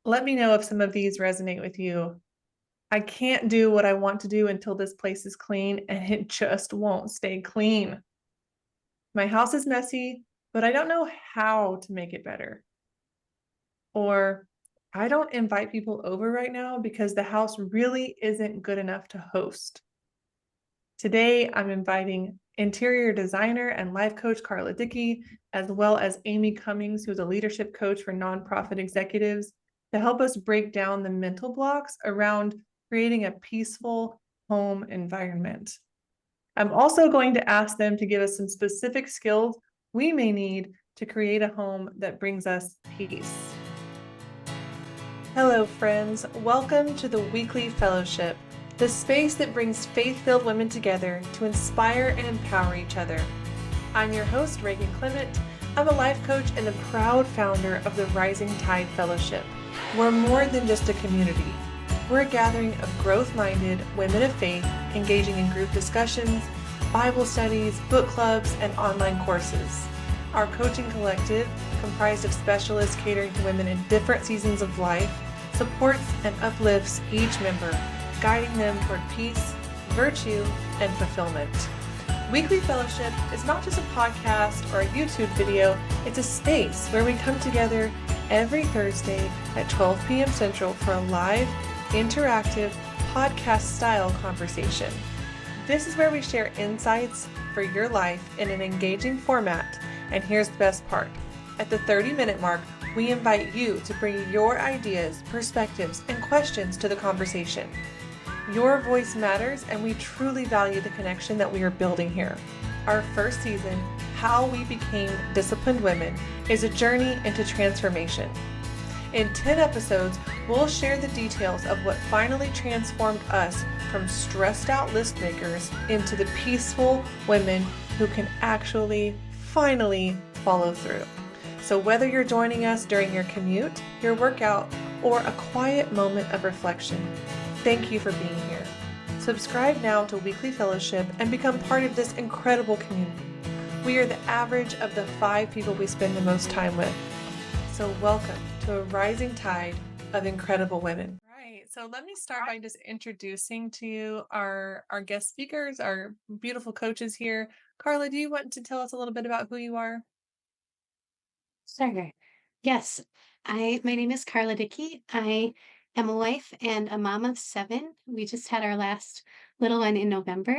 Let me know if some of these resonate with you. I can't do what I want to do until this place is clean, and it just won't stay clean. My house is messy, but I don't know how to make it better. Or I don't invite people over right now because the house really isn't good enough to host. Today, I'm inviting interior designer and life coach Karla Dickey, as well as Amy Cummings, who's a leadership coach for nonprofit executives, to help us break down the mental blocks around creating a peaceful home environment. I'm also going to ask them to give us some specific skills we may need to create a home that brings us peace. Hello, friends. Welcome to the Weekly Fellowship, the space that brings faith-filled women together to inspire and empower each other. I'm your host, Reagan Clement. I'm a life coach and the proud founder of the Rising Tide Fellowship. We're more than just a community. We're a gathering of growth-minded women of faith engaging in group discussions, Bible studies, book clubs, and online courses. Our coaching collective, comprised of specialists catering to women in different seasons of life, supports and uplifts each member, guiding them toward peace, virtue, and fulfillment. Weekly Fellowship is not just a podcast or a YouTube video, it's a space where we come together every Thursday at 12 p.m. Central for a live, interactive, podcast-style conversation. This is where we share insights for your life in an engaging format, and here's the best part. At the 30-minute mark, we invite you to bring your ideas, perspectives, and questions to the conversation. Your voice matters, and we truly value the connection that we are building here. Our first season, How We Became Disciplined Women, is a journey into transformation. In 10 episodes, we'll share the details of what finally transformed us from stressed out list makers into the peaceful women who can actually, finally follow through. So whether you're joining us during your commute, your workout, or a quiet moment of reflection, thank you for being here. Subscribe now to Weekly Fellowship and become part of this incredible community. We are the average of the 5 people we spend the most time with. So welcome to a rising tide of incredible women. Right. So let me start by just introducing to you our guest speakers, our beautiful coaches here. Karla, do you want to tell us a little bit about who you are? Sure. Yes. My name is Karla Dickey. I am a wife and a mom of 7. We just had our last little one in November.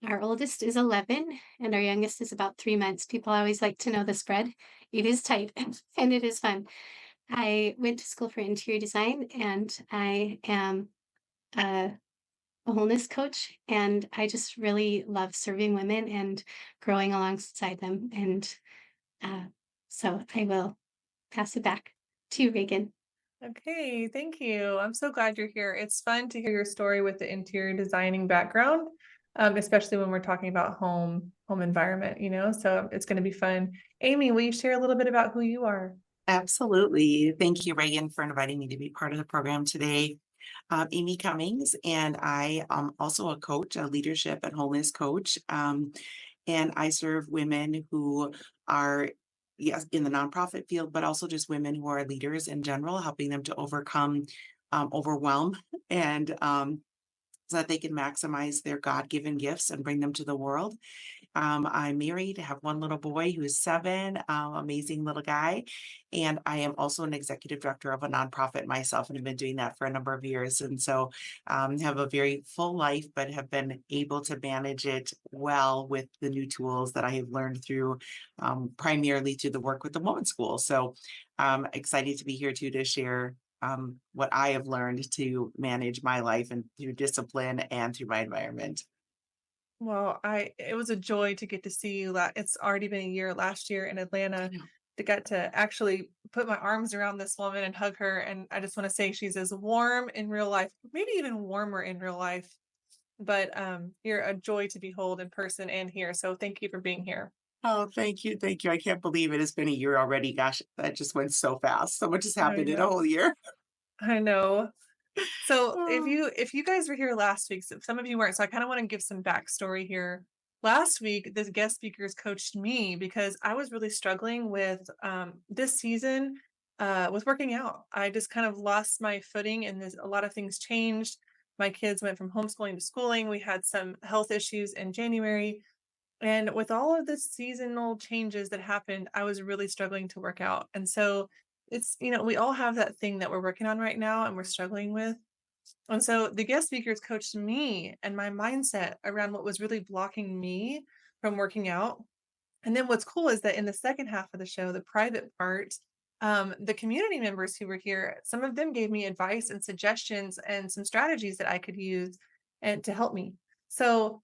Our oldest is 11 and our youngest is about 3 months. People always like to know the spread. It is tight and it is fun. I went to school for interior design and I am a, a wholeness coach, and I just really love serving women and growing alongside them. And uh, so I will pass it back to you, Reagan. Okay, thank you. I'm so glad you're here. It's fun to hear your story with the interior designing background, especially when we're talking about home environment, so it's going to be fun. Amy, will you share a little bit about who you are? Absolutely. Thank you, Reagan, for inviting me to be part of the program today. Amy Cummings, and I am also a coach, a leadership and wholeness coach. And I serve women who are, yes, in the nonprofit field, but also just women who are leaders in general, helping them to overcome overwhelm and so that they can maximize their God-given gifts and bring them to the world. I'm married, have one little boy who is 7, amazing little guy. And I am also an executive director of a nonprofit myself, and have been doing that for a number of years. And so have a very full life, but have been able to manage it well with the new tools that I have learned through primarily through the work with the Women's School. So excited to be here too to share what I have learned to manage my life and through discipline and through my environment. Well, it was a joy to get to see you. It's already been a year last year in Atlanta. To get to actually put my arms around this woman and hug her. And I just want to say she's as warm in real life, maybe even warmer in real life. But you're a joy to behold in person and here. So thank you for being here. Oh, thank you. Thank you. I can't believe it has been a year already. Gosh, that just went so fast. So much has I happened in a know. whole year. I know. So if Oh, you guys were here last week, so some of you weren't, so I kind of want to give some backstory here. Last week, the guest speakers coached me because I was really struggling with this season. with working out. I just kind of lost my footing, and a lot of things changed. My kids went from homeschooling to schooling. We had some health issues in January. And with all of the seasonal changes that happened, I was really struggling to work out. And so we all have that thing that we're working on right now and we're struggling with. And so the guest speakers coached me and my mindset around what was really blocking me from working out. And then what's cool is that in the second half of the show, the private part, the community members who were here, some of them gave me advice and suggestions and some strategies that I could use and to help me. So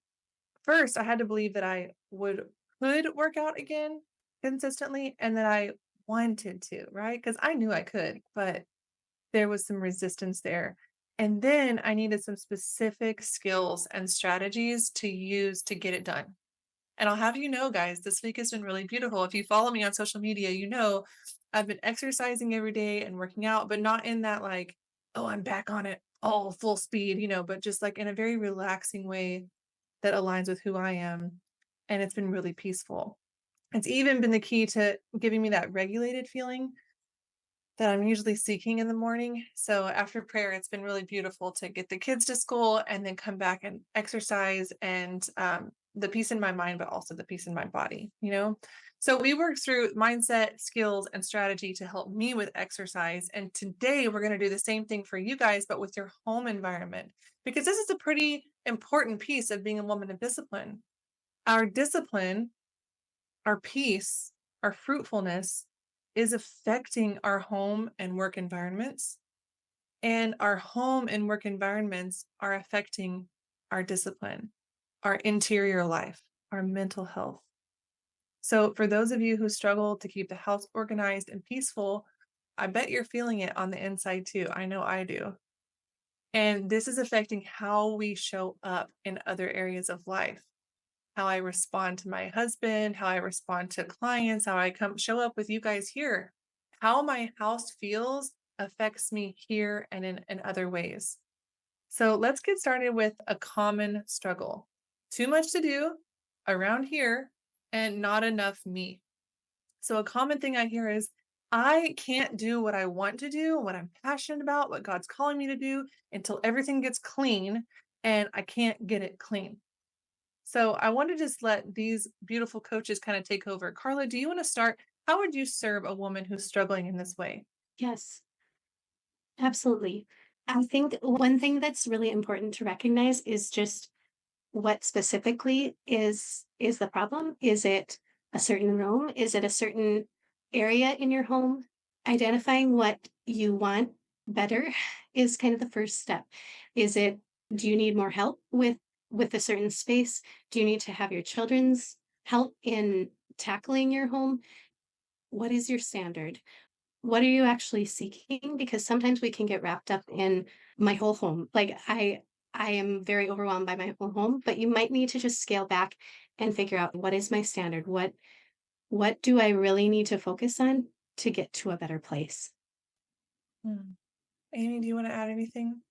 first, I had to believe that I could work out again consistently and that I wanted to, right? Because I knew I could, but there was some resistance there. And then I needed some specific skills and strategies to use to get it done. And I'll have you know, guys, this week has been really beautiful. If you follow me on social media, you know I've been exercising every day and working out, but not in that like, oh, I'm back on it all full speed, but just like in a very relaxing way that aligns with who I am. And it's been really peaceful. It's even been the key to giving me that regulated feeling that I'm usually seeking in the morning. So after prayer, it's been really beautiful to get the kids to school and then come back and exercise and the peace in my mind, but also the peace in my body. So we worked through mindset, skills, and strategy to help me with exercise. And today we're going to do the same thing for you guys, but with your home environment, because this is a pretty important piece of being a woman of discipline. Our discipline, our peace, our fruitfulness is affecting our home and work environments. And our home and work environments are affecting our discipline, our interior life, our mental health. So for those of you who struggle to keep the house organized and peaceful, I bet you're feeling it on the inside too. I know I do. And this is affecting how we show up in other areas of life. How I respond to my husband, how I respond to clients, how I show up with you guys here. How my house feels affects me here and in other ways. So let's get started with a common struggle. Too much to do around here and not enough me. So a common thing I hear is, I can't do what I want to do, what I'm passionate about, what God's calling me to do until everything gets clean, and I can't get it clean. So I want to just let these beautiful coaches kind of take over. Karla, do you want to start? How would you serve a woman who's struggling in this way? Yes, absolutely. I think one thing that's really important to recognize is just what specifically is the problem. Is it a certain room? Is it a certain area in your home? Identifying what you want better is kind of the first step. Do you need more help with a certain space? Do you need to have your children's help in tackling your home? What is your standard? What are you actually seeking? Because sometimes we can get wrapped up in my whole home. Like I am very overwhelmed by my whole home, but you might need to just scale back and figure out, what is my standard? What do I really need to focus on to get to a better place? Amy, do you want to add anything?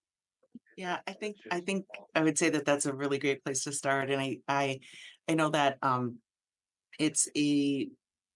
Yeah, I think I would say that that's a really great place to start. And I know that it's a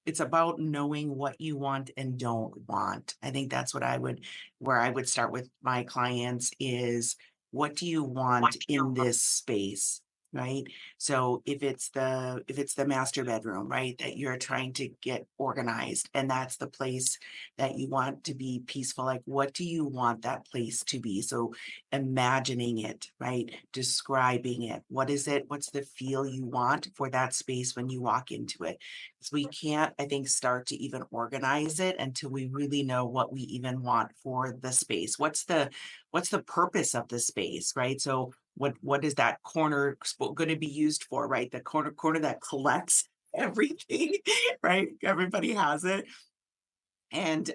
it's about knowing what you want and don't want. I think that's where I would start with my clients is, what do you want in this space? Right. So if it's the master bedroom, right, that you're trying to get organized, and that's the place that you want to be peaceful, like what do you want that place to be? So imagining it, right? Describing it. What is it? What's the feel you want for that space when you walk into it? So we can't, I think, start to even organize it until we really know what we even want for the space. What's the purpose of the space, right? So what is that corner going to be used for, right? The corner that collects everything, right? Everybody has it. And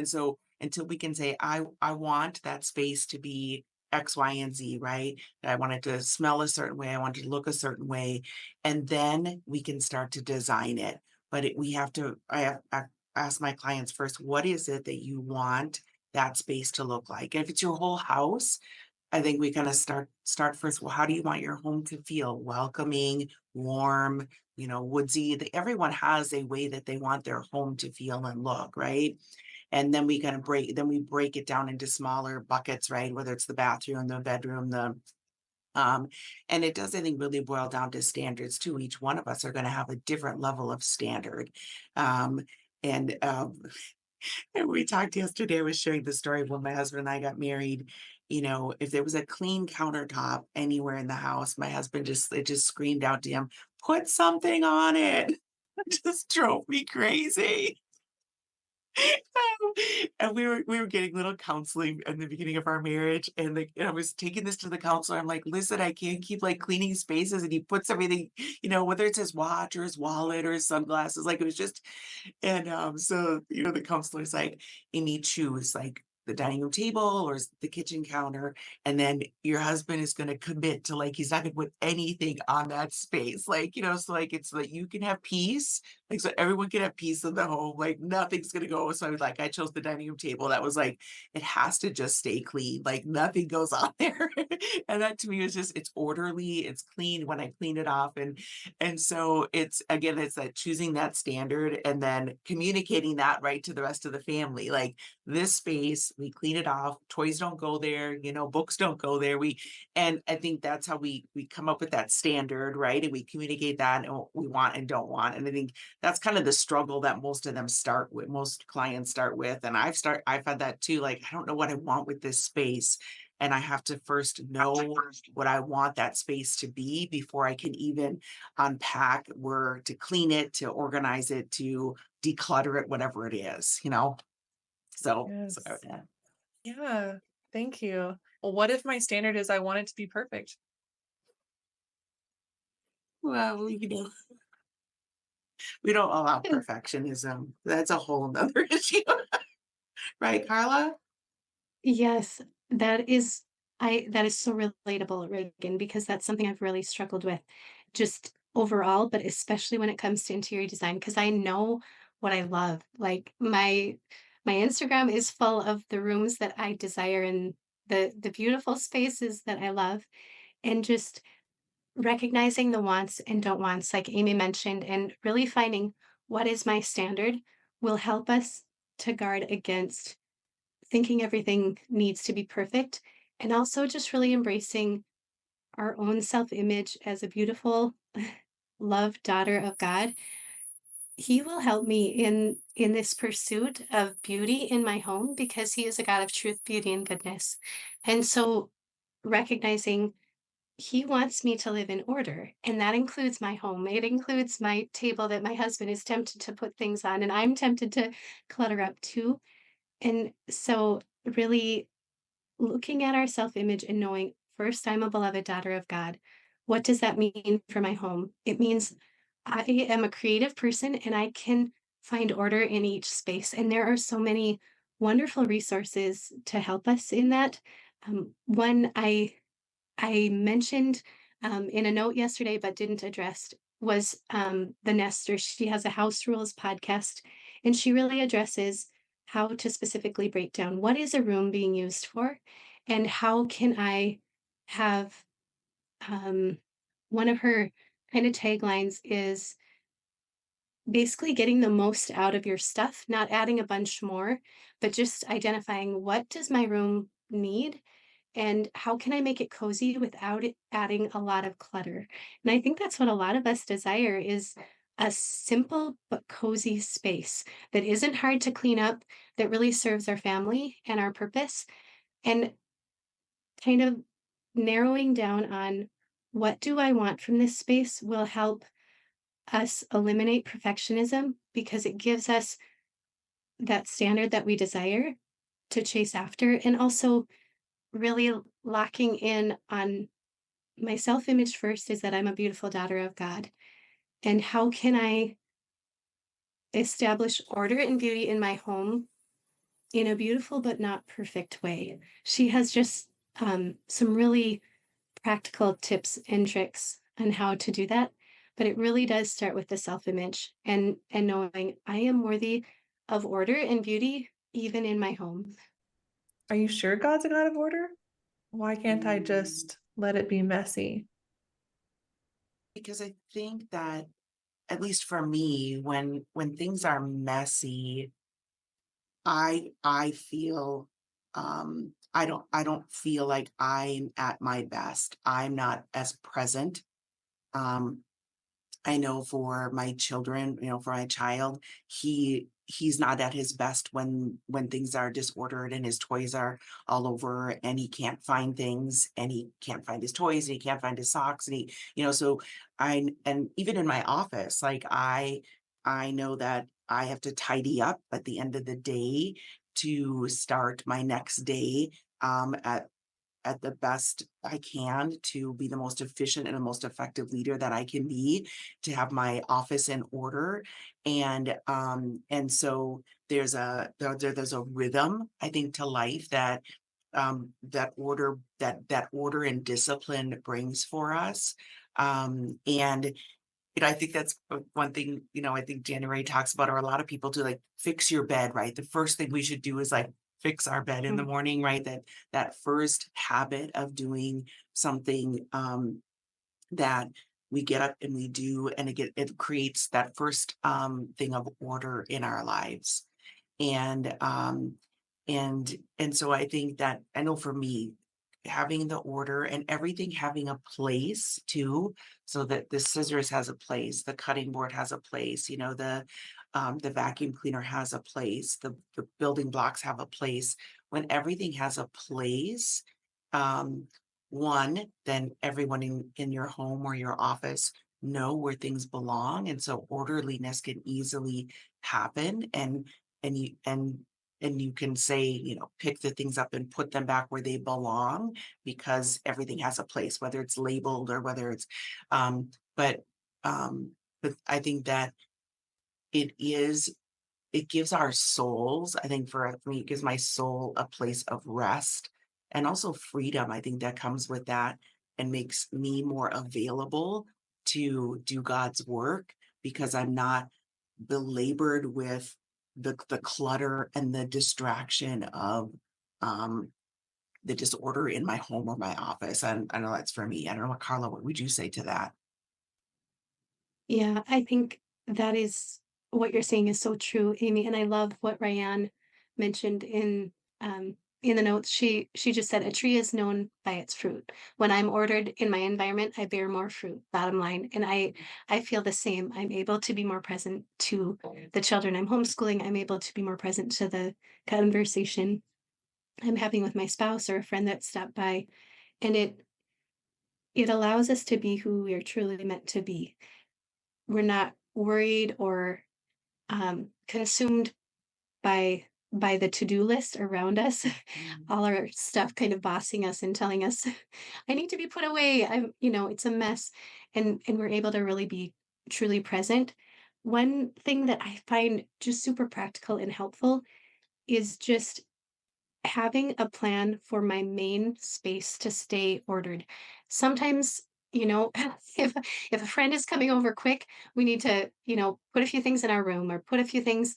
so until we can say, I want that space to be X, Y, and Z, right? I want it to smell a certain way, I want it to look a certain way, and then we can start to design it. But we have to, I ask my clients first, what is it that you want that space to look like? And if it's your whole house, I think we kind of start first. Well, how do you want your home to feel? Welcoming, warm, woodsy. Everyone has a way that they want their home to feel and look, right? And then we break it down into smaller buckets, right? Whether it's the bathroom, the bedroom, um, and it does, I think, really boil down to standards too. Each one of us are going to have a different level of standard. Um, and and we talked yesterday, I was sharing the story of when my husband and I got married. If there was a clean countertop anywhere in the house, my husband it just screamed out to him, put something on it. It just drove me crazy. And we were getting little counseling in the beginning of our marriage, and I was taking this to the counselor. I'm like, listen, I can't keep like cleaning spaces, and he puts everything, whether it's his watch or his wallet or his sunglasses, like it was just. And so the counselor's like, Amy, choose like the dining room table or the kitchen counter, and then your husband is going to commit to like he's not going to put anything on that space, like so like it's like you can have peace, like so everyone can have peace in the home, like nothing's going to go. So I chose the dining room table. That was like it has to just stay clean, like nothing goes on there. And that to me is just it's orderly, it's clean when I clean it off. And so it's again, it's that choosing that standard and then communicating that right to the rest of the family. Like this space, we clean it off, toys don't go there, books don't go there. And I think that's how we come up with that standard, right? And we communicate that and what we want and don't want. And I think that's kind of the struggle that most clients start with. And I've had that too. Like, I don't know what I want with this space. And I have to first know what I want that space to be before I can even unpack or to clean it, to organize it, to declutter it, whatever it is. So, Yes. yeah. Yeah. Thank you. Well, what if my standard is I want it to be perfect? Well, we don't allow perfectionism. That's a whole nother issue. Right, Carla? Yes, that is so relatable, Reagan, because that's something I've really struggled with just overall, but especially when it comes to interior design, because I know what I love. Like my Instagram is full of the rooms that I desire and the beautiful spaces that I love, and just recognizing the wants and don't wants, like Amy mentioned, and really finding what is my standard will help us to guard against thinking everything needs to be perfect, and also just really embracing our own self-image as a beautiful, loved daughter of God. He will help me in this pursuit of beauty in my home because he is a God of truth, beauty, and goodness. And so recognizing he wants me to live in order, and that includes my home. It includes my table that my husband is tempted to put things on, and I'm tempted to clutter up too. And so really looking at our self-image and knowing, first, I'm a beloved daughter of God. What does that mean for my home? It means I am a creative person and I can find order in each space. And there are so many wonderful resources to help us in that. One I mentioned in a note yesterday, but didn't address was the Nester. She has a House Rules podcast, and she really addresses how to specifically break down what is a room being used for, and how can I have um, one of her kind of taglines is basically getting the most out of your stuff, not adding a bunch more, but just identifying what does my room need and how can I make it cozy without it adding a lot of clutter? And I think that's what a lot of us desire is a simple but cozy space that isn't hard to clean up, that really serves our family and our purpose, and kind of narrowing down on what do I want from this space will help us eliminate perfectionism because it gives us that standard that we desire to chase after, and also really locking in on my self-image first is that I'm a beautiful daughter of God. And how can I establish order and beauty in my home in a beautiful but not perfect way? She has just some really practical tips and tricks on how to do that. But it really does start with the self-image and knowing I am worthy of order and beauty even in my home. Are you sure God's a God of order? Why can't I Mm, just let it be messy? Because I think that, at least for me, when things are messy, I feel, I don't feel like I'm at my best. I'm not as present. Um, I know for my children, for my child, he's not at his best when things are disordered and his toys are all over and he can't find things and he can't find his toys and he can't find his socks and so and even in my office, like I know that I have to tidy up at the end of the day to start my next day at the best I can to be the most efficient and the most effective leader that I can be, to have my office in order. And so there's a rhythm, I think, to life that that order and discipline brings for us. And I think that's one thing, I think January talks about, or a lot of people do, like, fix your bed, right? The first thing we should do is like fix our bed in the Mm. morning, right? That first habit of doing something that we get up and we do, and it creates that first thing of order in our lives. And so I think that, I know for me, having the order and everything having a place too, so that the scissors has a place, the cutting board has a place, the vacuum cleaner has a place, the building blocks have a place. When everything has a place, um, one, then everyone in your home or your office know where things belong, and so orderliness can easily happen, and you can say, pick the things up and put them back where they belong, because everything has a place, whether it's labeled or whether it's um but but I think that it is it gives our souls, I think, for me, it gives my soul a place of rest and also freedom. I think that comes with that and makes me more available to do God's work, because I'm not belabored with the clutter and the distraction of um the disorder in my home or my office. And I know that's for me. I don't know, what, Carla, what would you say to that? Yeah, I think that is what you're saying is so true, Amy. And I love what Ryan mentioned in the notes. She just said a tree is known by its fruit. When I'm ordered in my environment, I bear more fruit, bottom line. And I feel the same. I'm able to be more present to the children I'm homeschooling. I'm able to be more present to the conversation I'm having with my spouse or a friend that stopped by. And it allows us to be who we are truly meant to be. We're not worried or consumed by the to-do list around us, Mm. all our stuff kind of bossing us and telling us, I need to be put away. It's a mess. And we're able to really be truly present. One thing that I find just super practical and helpful is just having a plan for my main space to stay ordered. Sometimes, if a friend is coming over quick, we need to, put a few things in our room or put a few things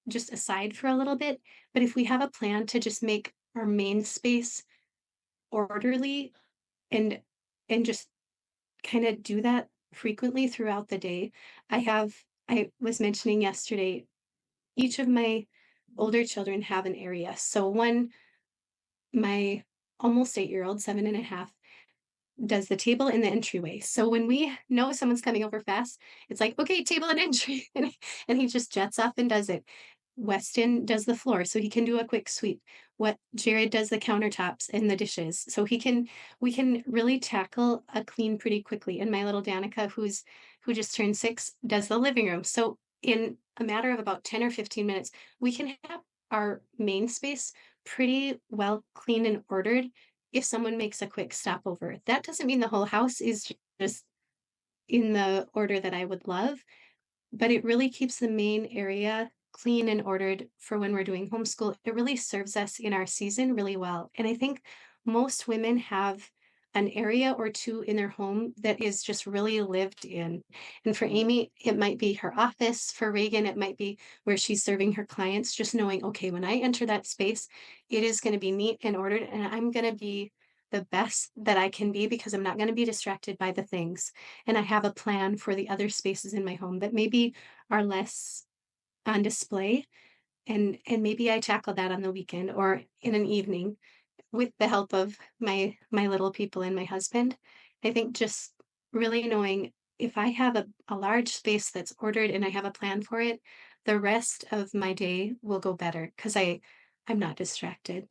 just aside for a little bit. But if we have a plan to just make our main space orderly and just kind of do that frequently throughout the day. I was mentioning yesterday, each of my older children have an area. So my almost 8-year-old, 7.5, does the table in the entryway. So when we know someone's coming over fast, it's like, okay, table and entry. And he just jets off and does it. Weston does the floor, so he can do a quick sweep. What Jared does the countertops and the dishes. So we can really tackle a clean pretty quickly. And my little Danica, who just turned 6, does the living room. So in a matter of about 10 or 15 minutes, we can have our main space pretty well clean and ordered if someone makes a quick stopover. That doesn't mean the whole house is just in the order that I would love, but it really keeps the main area clean and ordered for when we're doing homeschool. It really serves us in our season really well. And I think most women have an area or two in their home that is just really lived in. And for Amy, it might be her office. For Reagan, it might be where she's serving her clients, just knowing, okay, when I enter that space, it is going to be neat and ordered, and I'm going to be the best that I can be because I'm not going to be distracted by the things. And I have a plan for the other spaces in my home that maybe are less on display. and maybe I tackle that on the weekend or in an evening with the help of my little people and my husband. I think just really knowing if I have a large space that's ordered and I have a plan for it, the rest of my day will go better because I'm not distracted.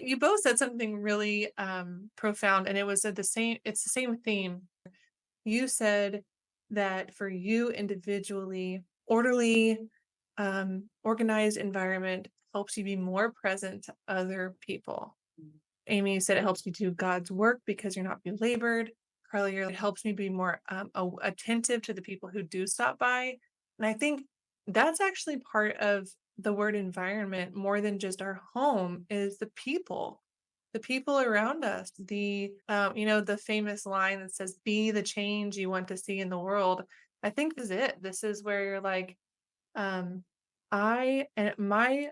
You both said something really profound, and it's the same theme. You said that for you individually, orderly, organized environment helps you be more present to other people. Amy said it helps me do God's work because you're not belabored. Carly, it helps me be more attentive to the people who do stop by. And I think that's actually part of the word environment more than just our home is the people around us. The famous line that says, "Be the change you want to see in the world." I think this is it. This is where you're like, um, I and my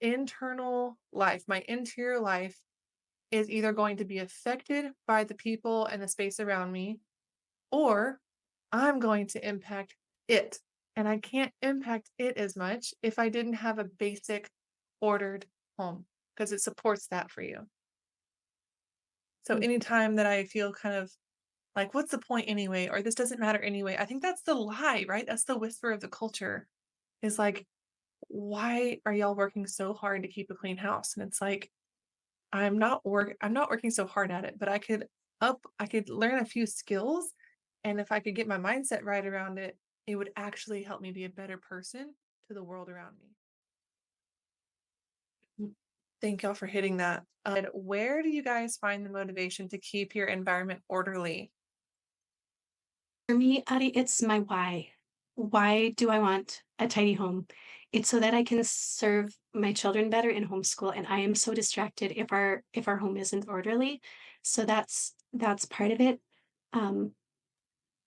internal life, my interior life is either going to be affected by the people and the space around me, or I'm going to impact it. And I can't impact it as much if I didn't have a basic ordered home because it supports that for you. So Mm. anytime that I feel kind of like, what's the point anyway? Or this doesn't matter anyway. I think that's the lie, right? That's the whisper of the culture is like, why are y'all working so hard to keep a clean house? And it's like, I'm not working so hard at it, but I could learn a few skills. And if I could get my mindset right around it, it would actually help me be a better person to the world around me. Mm. Thank y'all for hitting that. Where do you guys find the motivation to keep your environment orderly? For me, Addie, it's my why. Why do I want a tidy home? It's so that I can serve my children better in homeschool, and I am so distracted if our home isn't orderly. So that's part of it. Um,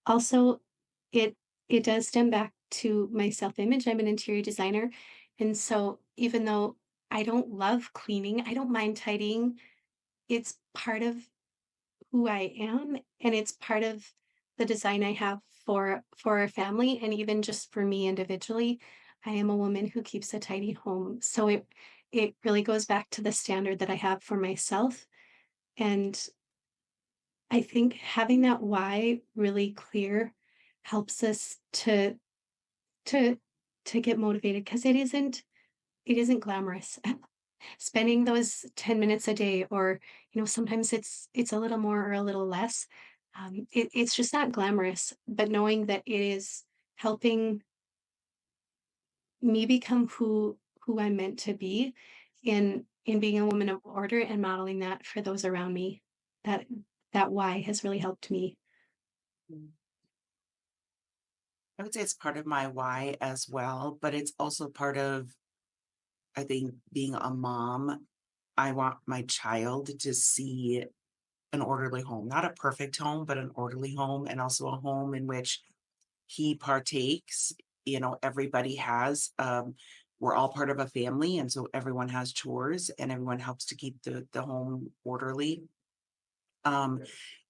Also, it it does stem back to my self-image. I'm an interior designer, and so even though I don't love cleaning, I don't mind tidying. It's part of who I am, and it's part of the design I have for our family, and even just for me individually. I am a woman who keeps a tidy home. So it really goes back to the standard that I have for myself. And I think having that why really clear helps us to to get motivated because it isn't glamorous. Spending those 10 minutes a day or, sometimes it's a little more or a little less. It's just not glamorous, but knowing that it is helping me become who I'm meant to be in being a woman of order and modeling that for those around me. That that why has really helped me. Mm. I would say it's part of my why as well, but it's also part of, I think, being a mom. I want my child to see an orderly home, not a perfect home, but an orderly home, and also a home in which he partakes. Everybody has, we're all part of a family, and so everyone has chores and everyone helps to keep the home orderly. Um,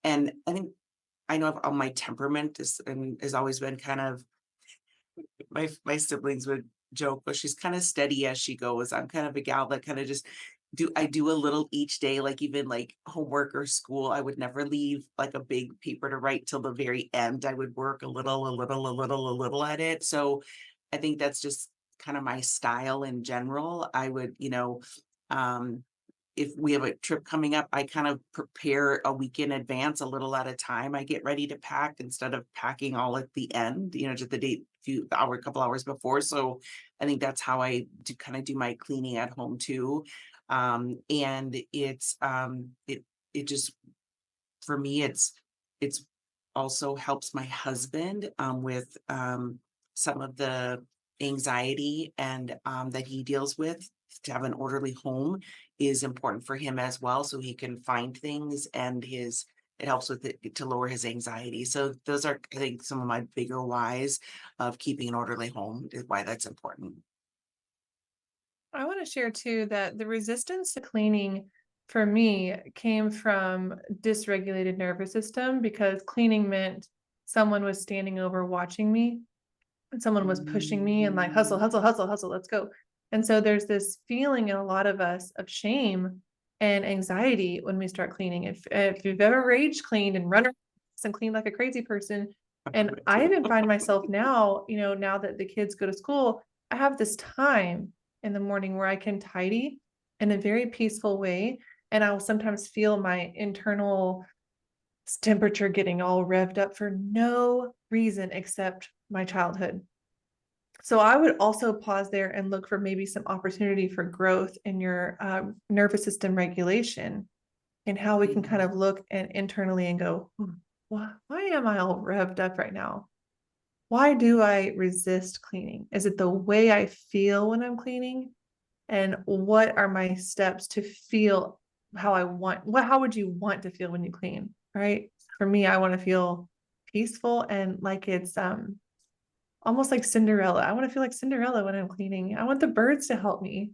and I know my temperament has always been kind of, my siblings would joke, but she's kind of steady as she goes. I'm kind of a gal that kind of just do a little each day, like even like homework or school. I would never leave like a big paper to write till the very end. I would work a little at it. So I think that's just kind of my style in general. I would, um, if we have a trip coming up, I kind of prepare a week in advance, a little at a time. I get ready to pack instead of packing all at the end, just the date, couple hours before. So I think that's how I do kind of do my cleaning at home too. And it just, for me, it's also helps my husband with some of the anxiety and that he deals with. To have an orderly home is important for him as well, so he can find things, and it helps with it to lower his anxiety. So those are, I think, some of my bigger whys of keeping an orderly home, is why that's important. I want to share too that the resistance to cleaning for me came from dysregulated nervous system because cleaning meant someone was standing over watching me. someone was pushing me and like, hustle, hustle, hustle, hustle, let's go. And so there's this feeling in a lot of us of shame and anxiety when we start cleaning. If you've ever rage cleaned and run around and cleaned like a crazy person, and I even find myself now, now that the kids go to school, I have this time in the morning where I can tidy in a very peaceful way. And I will sometimes feel my internal temperature getting all revved up for no reason except my childhood. So I would also pause there and look for maybe some opportunity for growth in your nervous system regulation, and how we can kind of look and internally and go, why am I all revved up right now? Why do I resist cleaning? Is it the way I feel when I'm cleaning? And what are my steps to feel how I want? How would you want to feel when you clean? Right? For me, I want to feel peaceful and like it's almost like Cinderella. I want to feel like Cinderella when I'm cleaning. I want the birds to help me,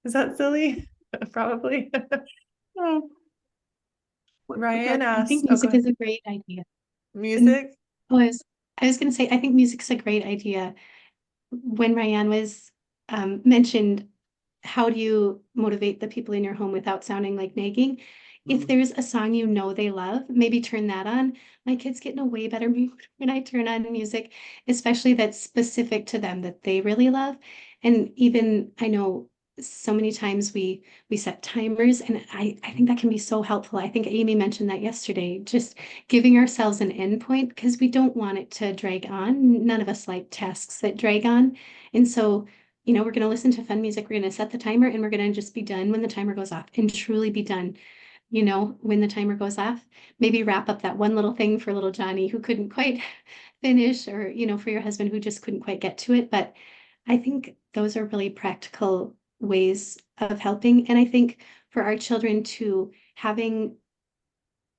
Is that silly? Probably. Oh, Ryan I think asked, oh, go music ahead. is a great idea. And Music. I was going to say, I think music's a great idea. When Ryan was mentioned, how do you motivate the people in your home without sounding like nagging? If there's a song you know they love, maybe turn that on. My kids get in a way better mood when I turn on music, especially that's specific to them that they really love. And even I know so many times we set timers, and I think that can be so helpful. I think Amy mentioned that yesterday, just giving ourselves an endpoint because we don't want it to drag on. None of us like tasks that drag on. And so we're going to listen to fun music. We're going to set the timer and we're going to just be done when the timer goes off and truly be done. When the timer goes off, maybe wrap up that one little thing for little Johnny who couldn't quite finish, or, for your husband who just couldn't quite get to it. But I think those are really practical ways of helping. And I think for our children too, helping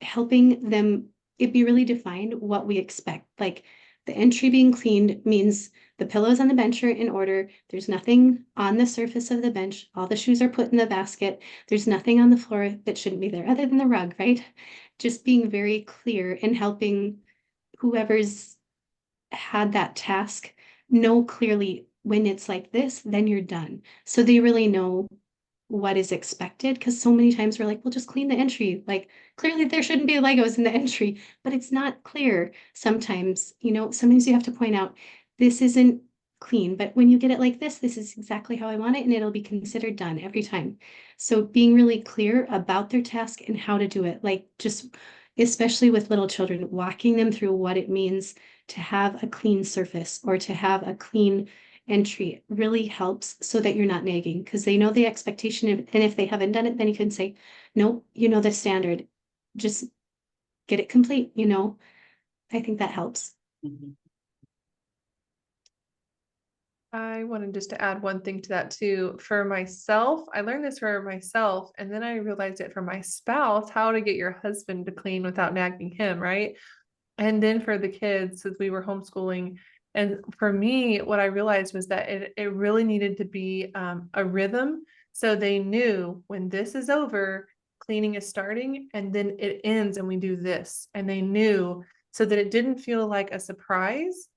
them it be really defined what we expect. Like the entry being cleaned means the pillows on the bench are in order. There's nothing on the surface of the bench. All the shoes are put in the basket. There's nothing on the floor that shouldn't be there other than the rug, right? Just being very clear and helping whoever's had that task know clearly when it's like this, then you're done. So they really know what is expected, because so many times we're like, we'll just clean the entry. Like clearly there shouldn't be Legos in the entry, but it's not clear sometimes. Sometimes you have to point out this isn't clean, but when you get it like this is exactly how I want it, and it'll be considered done every time. So being really clear about their task and how to do it, like just especially with little children, walking them through what it means to have a clean surface or to have a clean entry really helps, so that you're not nagging, because they know the expectation. And if they haven't done it, then you can say, no, the standard, just get it complete. I think that helps. mhm. I wanted just to add one thing to that too. For myself, I learned this for myself, and then I realized it for my spouse, how to get your husband to clean without nagging him, right? And then for the kids, since we were homeschooling, and for me, what I realized was that it really needed to be a rhythm. So they knew when this is over, cleaning is starting, and then it ends and we do this. And they knew, so that it didn't feel like a surprise.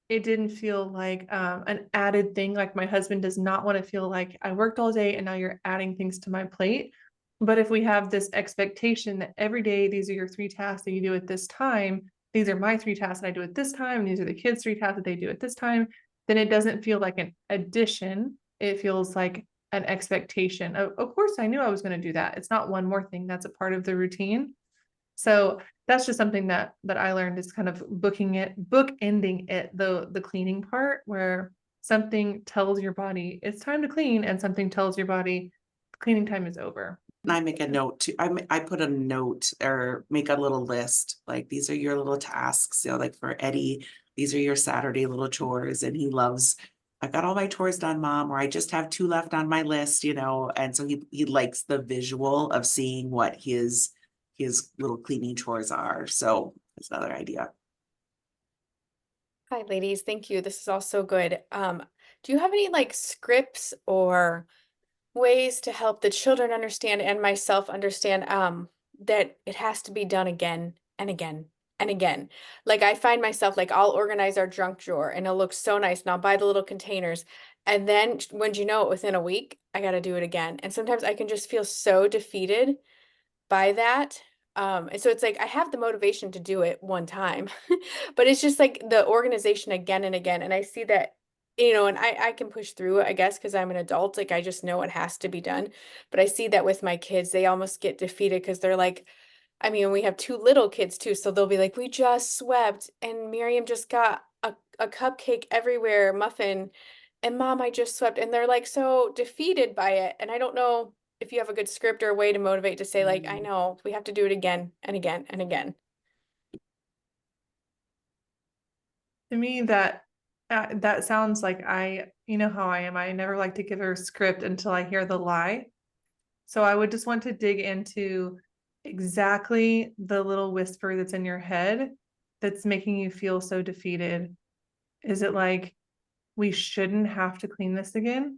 It didn't feel like an added thing. Like my husband does not want to feel like I worked all day and now you're adding things to my plate. But if we have this expectation that every day, these are your 3 tasks that you do at this time, these are my 3 tasks that I do at this time, and these are the kids' 3 tasks that they do at this time, then it doesn't feel like an addition. It feels like an expectation. Of course, I knew I was going to do that. It's not one more thing. That's a part of the routine. So that's just something that I learned, is kind of bookending it, the cleaning part, where something tells your body it's time to clean, and something tells your body cleaning time is over. And I make a note too. I put a note or make a little list, like these are your little tasks, like for Eddie, these are your Saturday little chores, and he loves, I've got all my chores done, mom, or I just have 2 left on my list, and so he likes the visual of seeing what his little cleaning chores are. So that's another idea. Hi, ladies. Thank you. This is all so good. Do you have any like scripts or ways to help the children understand and myself understand that it has to be done again and again? and again. Like I find myself like I'll organize our junk drawer and it'll look so nice and I'll buy the little containers. And then when you know it, within a week, I got to do it again. And sometimes I can just feel so defeated by that. And so it's like I have the motivation to do it one time, but it's just like the organization again and again. And I see that, and I can push through it, I guess, because I'm an adult. Like I just know it has to be done. But I see that with my kids, they almost get defeated because they're like, I mean, we have two little kids too, so they'll be like, we just swept, and Miriam just got a cupcake everywhere, muffin, and Mom, I just swept. And they're like so defeated by it. And I don't know if you have a good script or a way to motivate to say, like, I know we have to do it again and again and again. To me, that sounds like you know how I am. I never like to give her a script until I hear the lie. So I would just want to dig into exactly the little whisper that's in your head that's making you feel so defeated. Is it like, we shouldn't have to clean this again?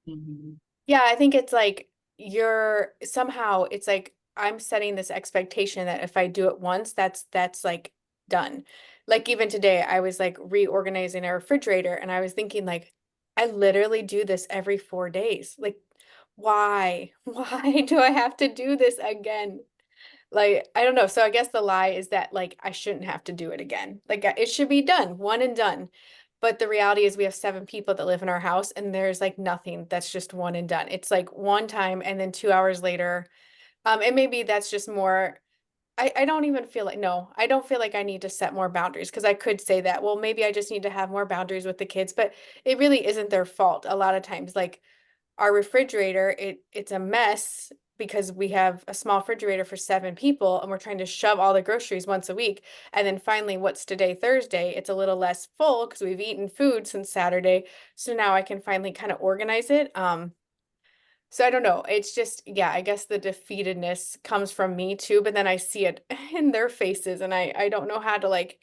Mhm. Yeah, I think it's like it's like I'm setting this expectation that if I do it once, that's like done. Like even today, I was like reorganizing our refrigerator and I was thinking like I literally do this every 4 days. Like why? Why do I have to do this again? Like I don't know. So I guess the lie is that like I shouldn't have to do it again. Like it should be done, one and done. But the reality is we have 7 people that live in our house and there's like nothing that's just one and done. It's like one time and then 2 hours later. And maybe that's just more, I don't even feel like, no, I don't feel like I need to set more boundaries because I could say that, well, maybe I just need to have more boundaries with the kids, but it really isn't their fault a lot of times. Like our refrigerator, it's a mess because we have a small refrigerator for 7 people and we're trying to shove all the groceries once a week. And then finally, what's today, Thursday? It's a little less full because we've eaten food since Saturday. So now I can finally kind of organize it. So I don't know. It's just, yeah, I guess the defeatedness comes from me too, but then I see it in their faces and I don't know how to like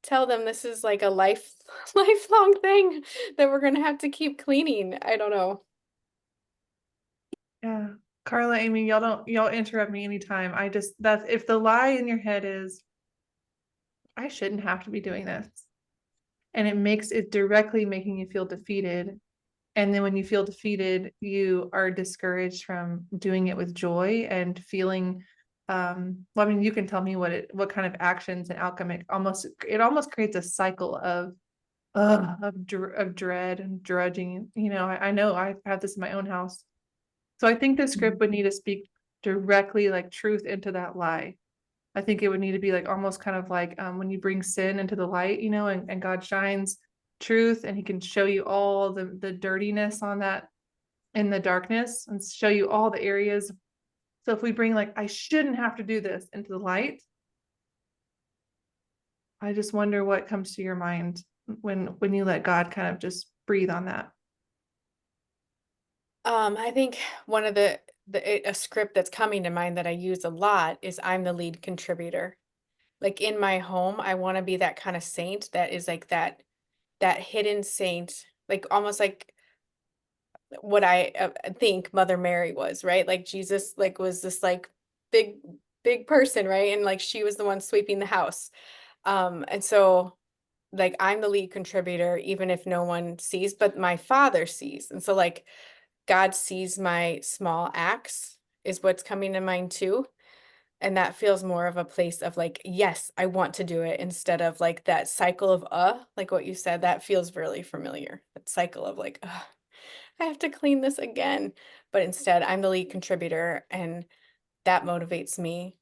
tell them this is like a lifelong thing that we're gonna have to keep cleaning. I don't know. Yeah. Karla, Amy, y'all interrupt me anytime. That's if the lie in your head is, I shouldn't have to be doing this, and it directly making you feel defeated. And then when you feel defeated, you are discouraged from doing it with joy and feeling, well, I mean, you can tell me what kind of actions and outcome it almost creates a cycle of dread and drudging. I know I've had this in my own house. So I think the script would need to speak directly like truth into that lie. I think it would need to be like almost kind of like when you bring sin into the light, and God shines truth and he can show you all the dirtiness on that in the darkness and show you all the areas. So if we bring like, I shouldn't have to do this into the light, I just wonder what comes to your mind when you let God kind of just breathe on that. I think one of a script that's coming to mind that I use a lot is I'm the lead contributor. Like in my home, I want to be that kind of saint that is like that hidden saint, like almost like what I think Mother Mary was, right? Like Jesus like was this like big big person, right? And like she was the one sweeping the house. And so like I'm the lead contributor even if no one sees, but my father sees. And so like God sees my small acts is what's coming to mind too. And that feels more of a place of like, yes, I want to do it instead of like that cycle of like what you said, that feels really familiar. That cycle of like, I have to clean this again. But instead, I'm the lead contributor and that motivates me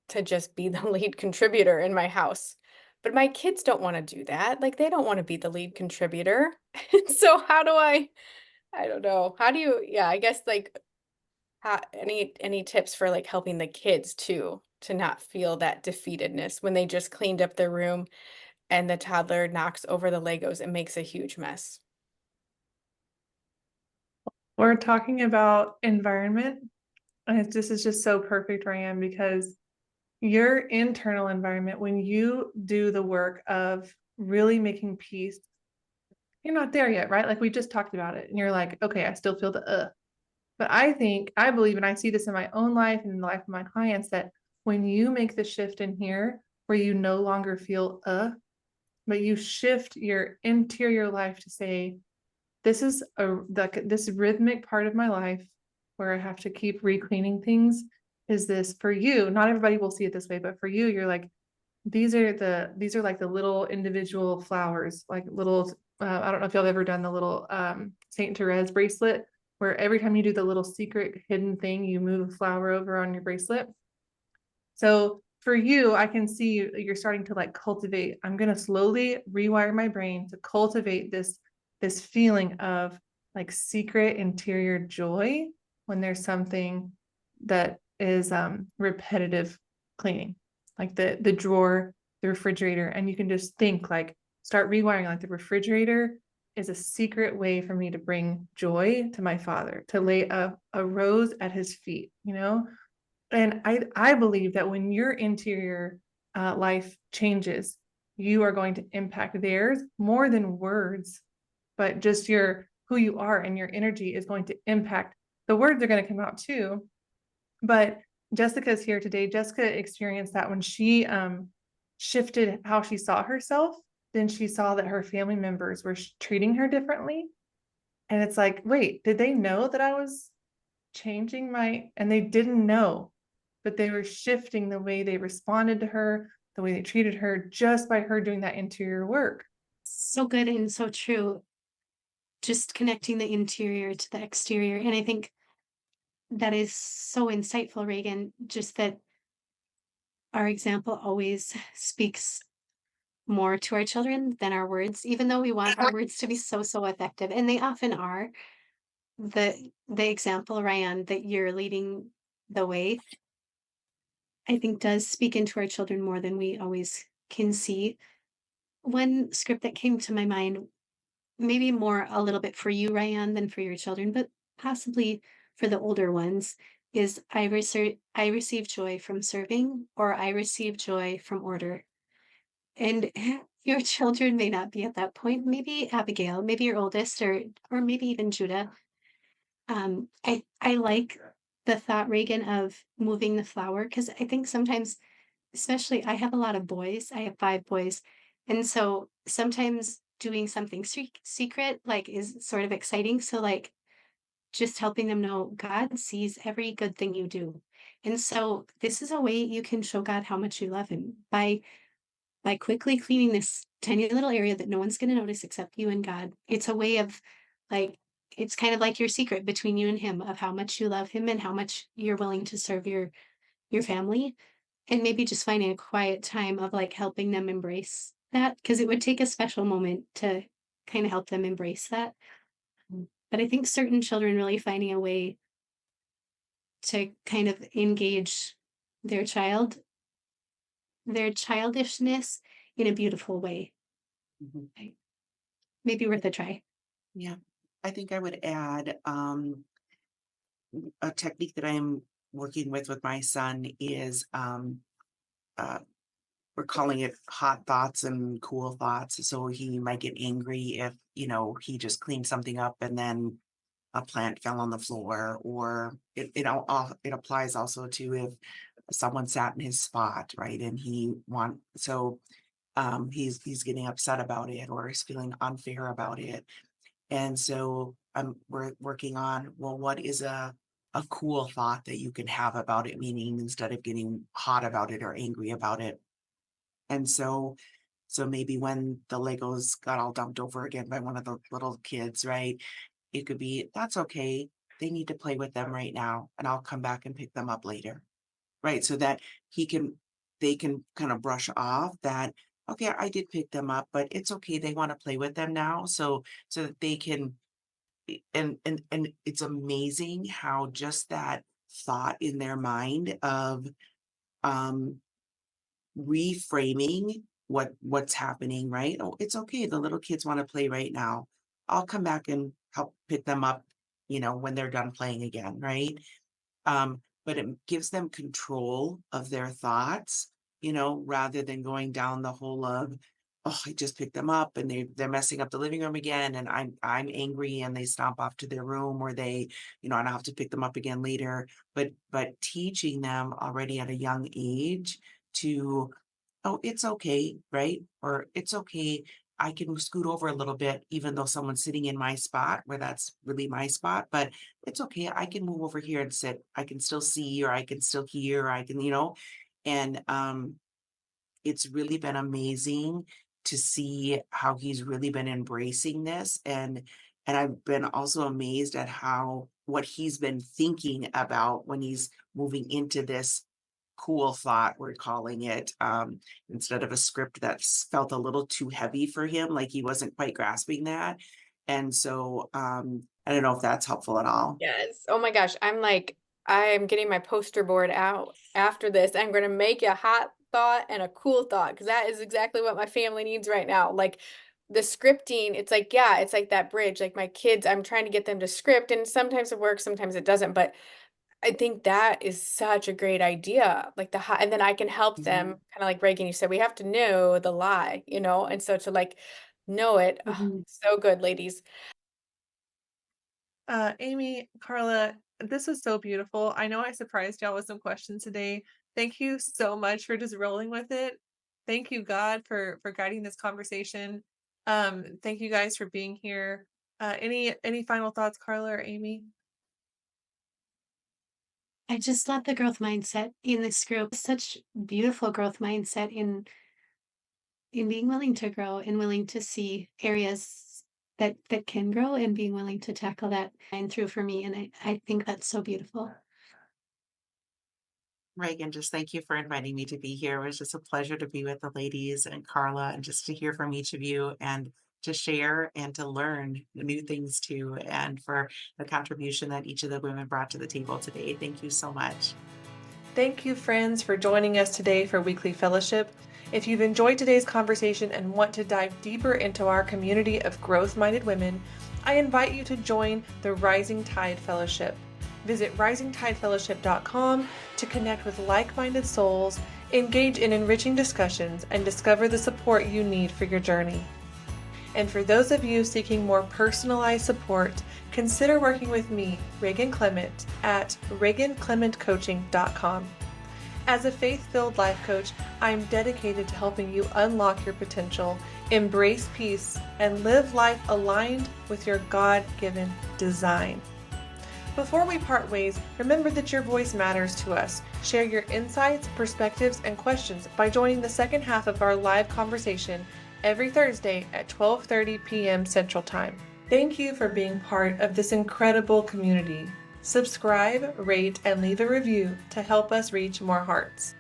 to just be the lead contributor in my house. But my kids don't want to do that. Like they don't want to be the lead contributor. And so how do I don't know. How do you, yeah, I guess like any tips for like helping the kids too to not feel that defeatedness when they just cleaned up their room and the toddler knocks over the Legos and makes a huge mess? We're talking about environment, and this is just so perfect, Ryan, because your internal environment, when you do the work of really making peace, you're not there yet, right? Like we just talked about it, and you're like, okay, I still feel the. But I believe, and I see this in my own life and in the life of my clients, that when you make the shift in here, where you no longer feel but you shift your interior life to say, this is this rhythmic part of my life where I have to keep recleaning things. Is this for you? Not everybody will see it this way, but for you, you're like, these are like the little individual flowers, like little, I don't know if y'all have ever done the little Saint Therese bracelet, where every time you do the little secret hidden thing, you move a flower over on your bracelet. So for you, I can see you're starting to like cultivate. I'm going to slowly rewire my brain to cultivate this feeling of like secret interior joy when there's something that is repetitive cleaning, like the drawer, the refrigerator, and you can just think like start rewiring, like the refrigerator is a secret way for me to bring joy to my father, to lay a rose at his feet, you know. And I believe that when your interior life changes, you are going to impact theirs more than words, but just your who you are and your energy is going to impact. The words are going to come out too. But Jessica's here today. Jessica experienced that when she shifted how she saw herself, then she saw that her family members were treating her differently. And it's like, wait, did they know that I was changing and they didn't know, but they were shifting the way they responded to her, the way they treated her, just by her doing that interior work. So good and so true. Just connecting the interior to the exterior. And I think that is so insightful, Reagan, just that our example always speaks more to our children than our words, even though we want our words to be so, so effective. And they often are. The example, Ryan, that you're leading the way, I think does speak into our children more than we always can see. One script that came to my mind, maybe more a little bit for you, Ryan, than for your children, but possibly for the older ones, is I receive joy from serving, or I receive joy from order. And your children may not be at that point. Maybe Abigail, maybe your oldest, or maybe even Judah. I like the thought, Reagan, of moving the flower, because I think sometimes, especially I have a lot of boys. I have 5 boys. And so sometimes doing something secret like is sort of exciting. So like just helping them know God sees every good thing you do. And so this is a way you can show God how much you love him by quickly cleaning this tiny little area that no one's going to notice except you and God. It's a way of like, it's kind of like your secret between you and him of how much you love him and how much you're willing to serve your family. And maybe just finding a quiet time of like helping them embrace that, because it would take a special moment to kind of help them embrace that. But I think certain children really finding a way to kind of engage their childishness in a beautiful way. Mhm. Maybe worth a try. Yeah. I think I would add a technique that I'm working with my son is uh, we're calling it hot thoughts and cool thoughts. So he might get angry if, he just cleaned something up and then a plant fell on the floor, or it applies also to if someone sat in his spot, right? And he's getting upset about it or is feeling unfair about it. And so we're working on, well, what is a cool thought that you can have about it, meaning instead of getting hot about it or angry about it. And so maybe when the Legos got all dumped over again by one of the little kids, right? It could be, that's okay. They need to play with them right now, and I'll come back and pick them up later. Right. So that they can kind of brush off that, okay, I did pick them up, but it's okay. They want to play with them now. So that they can, and it's amazing how just that thought in their mind of, um, reframing what's happening, right? Oh, it's okay. The little kids want to play right now. I'll come back and help pick them up, when they're done playing again, right? But it gives them control of their thoughts, rather than going down the whole of, oh, I just picked them up and they're messing up the living room again, and I'm angry, and they stomp off to their room, or they, and I have to pick them up again later. But teaching them already at a young age to, oh, it's okay, right? Or it's okay. I can scoot over a little bit, even though someone's sitting in my spot where that's really my spot, but it's okay. I can move over here and sit. I can still see, or I can still hear, or I can, and it's really been amazing to see how he's really been embracing this, and I've been also amazed at how what he's been thinking about when he's moving into this cool thought, we're calling it, instead of a script that's felt a little too heavy for him, like he wasn't quite grasping that. And so I don't know if that's helpful at all. Yes. Oh my gosh. I'm getting my poster board out after this. I'm going to make a hot thought and a cool thought because that is exactly what my family needs right now. Like the scripting, it's like, yeah, it's like that bridge. Like my kids, I'm trying to get them to script, and sometimes it works, sometimes it doesn't. But I think that is such a great idea. Like and then I can help them, Mhm. kind of like Reagan, you said, we have to know the lie, and so to like know it. Oh, Mhm. so good, ladies. Amy, Carla, this was so beautiful. I know I surprised y'all with some questions today. Thank you so much for just rolling with it. Thank you, God, for guiding this conversation. Thank you guys for being here. Any final thoughts, Carla or Amy? I just love the growth mindset in this group. Such beautiful growth mindset in being willing to grow and willing to see areas that can grow and being willing to tackle that and through for me. And I think that's so beautiful. Reagan, just thank you for inviting me to be here. It was just a pleasure to be with the ladies and Carla, and just to hear from each of you and to share and to learn new things too, and for the contribution that each of the women brought to the table today. Thank you so much. Thank you, friends, for joining us today for Weekly Fellowship. If you've enjoyed today's conversation and want to dive deeper into our community of growth-minded women, I invite you to join the Rising Tide Fellowship. Visit risingtidefellowship.com to connect with like-minded souls, engage in enriching discussions, and discover the support you need for your journey. And for those of you seeking more personalized support, consider working with me, Reagan Clement, at reaganclementcoaching.com. As a faith-filled life coach, I'm dedicated to helping you unlock your potential, embrace peace, and live life aligned with your God-given design. Before we part ways, remember that your voice matters to us. Share your insights, perspectives, and questions by joining the second half of our live conversation every Thursday at 12:30 p.m. Central Time. Thank you for being part of this incredible community. Subscribe, rate, and leave a review to help us reach more hearts.